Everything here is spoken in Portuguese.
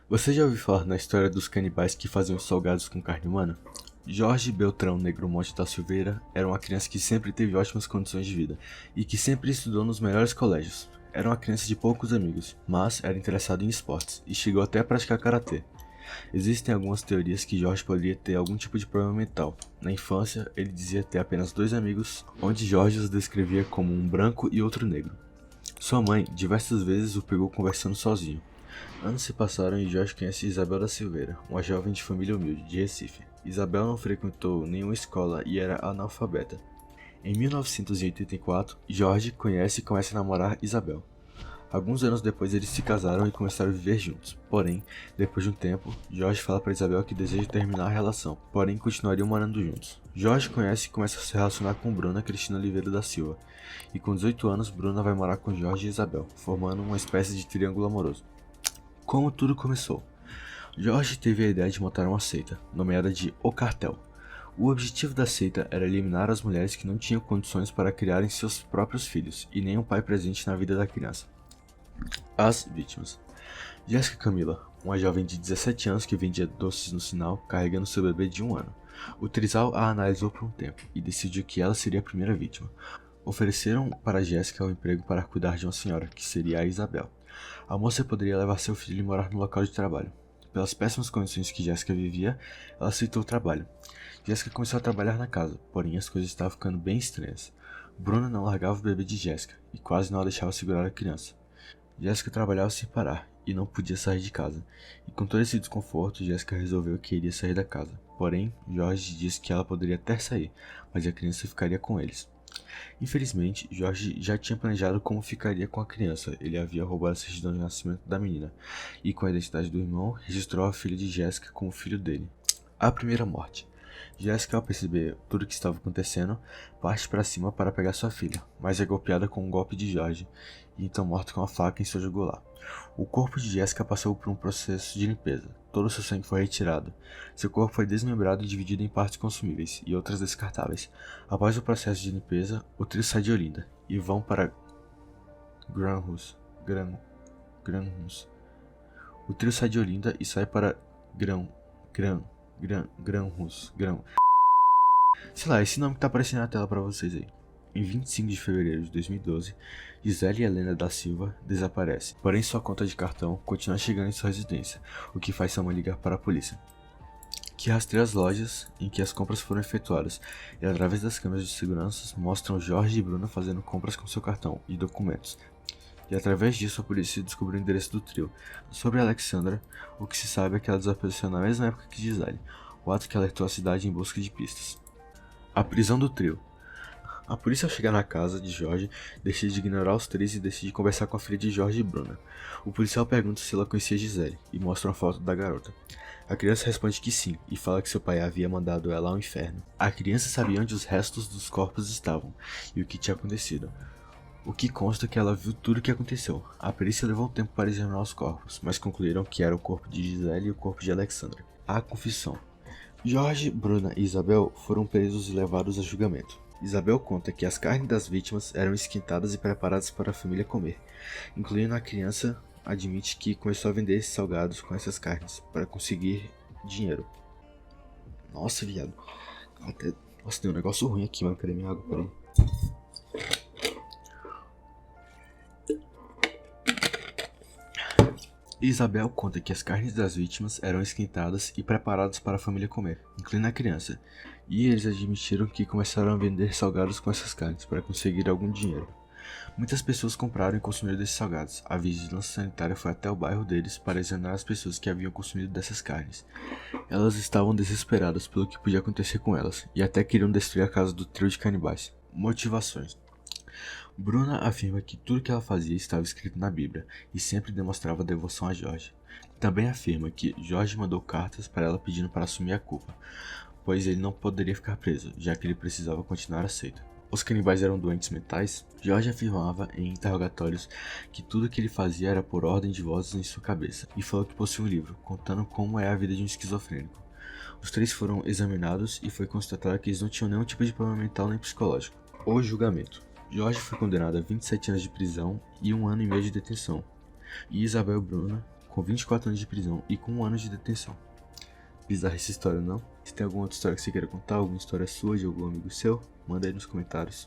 Você já ouviu falar na história dos canibais que faziam salgados com carne humana? Jorge Beltrão Negromonte da Silveira era uma criança que sempre teve ótimas condições de vida e que sempre estudou nos melhores colégios. Era uma criança de poucos amigos, mas era interessado em esportes e chegou até a praticar karatê. Existem algumas teorias que Jorge poderia ter algum tipo de problema mental. Na infância, ele dizia ter apenas dois amigos, onde Jorge os descrevia como um branco e outro negro. Sua mãe diversas vezes o pegou conversando sozinho. Anos se passaram e Jorge conhece Isabel da Silveira, uma jovem de família humilde de Recife. Isabel não frequentou nenhuma escola e era analfabeta. Em 1984, Jorge conhece e começa a namorar Isabel. Alguns anos depois eles se casaram e começaram a viver juntos. Porém, depois de um tempo, Jorge fala para Isabel que deseja terminar a relação, porém continuariam morando juntos. Jorge conhece e começa a se relacionar com Bruna Cristina Oliveira da Silva. E com 18 anos, Bruna vai morar com Jorge e Isabel, formando uma espécie de triângulo amoroso. Como tudo começou? Jorge teve a ideia de montar uma seita, nomeada de O Cartel. O objetivo da seita era eliminar as mulheres que não tinham condições para criarem seus próprios filhos e nem um pai presente na vida da criança. As vítimas: Jéssica Camila, uma jovem de 17 anos que vendia doces no sinal carregando seu bebê de 1 ano. O trisal a analisou por um tempo e decidiu que ela seria a primeira vítima. Ofereceram para Jéssica um emprego para cuidar de uma senhora, que seria a Isabel. A moça poderia levar seu filho e morar no local de trabalho. Pelas péssimas condições que Jéssica vivia, ela aceitou o trabalho. Jéssica começou a trabalhar na casa, porém as coisas estavam ficando bem estranhas. Bruna não largava o bebê de Jéssica e quase não a deixava segurar a criança. Jéssica trabalhava sem parar e não podia sair de casa. E com todo esse desconforto, Jéssica resolveu que iria sair da casa. Porém, Jorge disse que ela poderia até sair, mas a criança ficaria com eles. Infelizmente, Jorge já tinha planejado como ficaria com a criança. Ele havia roubado a certidão de nascimento da menina e, com a identidade do irmão, registrou a filha de Jéssica como filho dele. A primeira morte. Jéssica, ao perceber tudo o que estava acontecendo, parte para cima para pegar sua filha, mas é golpeada com um golpe de Jorge e então morta com a faca em seu jugular. O corpo de Jéssica passou por um processo de limpeza. Todo o seu sangue foi retirado. Seu corpo foi desmembrado e dividido em partes consumíveis e outras descartáveis. Após o processo de limpeza, o trio sai de Olinda e vão para Granhus. O trio sai de Olinda e sai para Granhus. Sei lá, esse nome que tá aparecendo na tela pra vocês aí. Em 25 de fevereiro de 2012, Gisele Helena da Silva desaparece, porém sua conta de cartão continua chegando em sua residência, o que faz sua mãe ligar para a polícia, que rastreia as lojas em que as compras foram efetuadas e através das câmeras de segurança mostram Jorge e Bruna fazendo compras com seu cartão e documentos. E através disso a polícia descobriu o endereço do trio. Sobre Alexandra, o que se sabe é que ela desapareceu na mesma época que Gisele, o ato que alertou a cidade em busca de pistas. A prisão do trio. A polícia, ao chegar na casa de Jorge, decide de ignorar os três e decide conversar com a filha de Jorge e Bruna. O policial pergunta se ela conhecia Gisele e mostra uma foto da garota. A criança responde que sim e fala que seu pai havia mandado ela ao inferno. A criança sabia onde os restos dos corpos estavam e o que tinha acontecido. O que consta que ela viu tudo o que aconteceu. A perícia levou tempo para examinar os corpos, mas concluíram que era o corpo de Gisele e o corpo de Alexandra. A confissão. Jorge, Bruna e Isabel foram presos e levados a julgamento. Isabel conta que as carnes das vítimas eram esquentadas e preparadas para a família comer, incluindo a criança. Admite que começou a vender esses salgados com essas carnes para conseguir dinheiro. Nossa, viado. Nossa, deu um negócio ruim aqui, mano. Cadê minha água? Peraí. Isabel conta que as carnes das vítimas eram esquentadas e preparadas para a família comer, incluindo a criança, e eles admitiram que começaram a vender salgados com essas carnes para conseguir algum dinheiro. Muitas pessoas compraram e consumiram desses salgados. A vigilância sanitária foi até o bairro deles para examinar as pessoas que haviam consumido dessas carnes. Elas estavam desesperadas pelo que podia acontecer com elas, e até queriam destruir a casa do trio de canibais. Motivações. Bruna afirma que tudo que ela fazia estava escrito na Bíblia e sempre demonstrava devoção a Jorge. Também afirma que Jorge mandou cartas para ela pedindo para assumir a culpa, pois ele não poderia ficar preso, já que ele precisava continuar a seita. Os canibais eram doentes mentais? Jorge afirmava em interrogatórios que tudo que ele fazia era por ordem de vozes em sua cabeça, e falou que possuía um livro, contando como é a vida de um esquizofrênico. Os três foram examinados e foi constatado que eles não tinham nenhum tipo de problema mental nem psicológico. O julgamento. Jorge foi condenado a 27 anos de prisão e 1 ano e meio de detenção, e Isabel e Bruna com 24 anos de prisão e com 1 ano de detenção. Bizarra essa história, não? Se tem alguma outra história que você queira contar, alguma história sua, de algum amigo seu, manda aí nos comentários.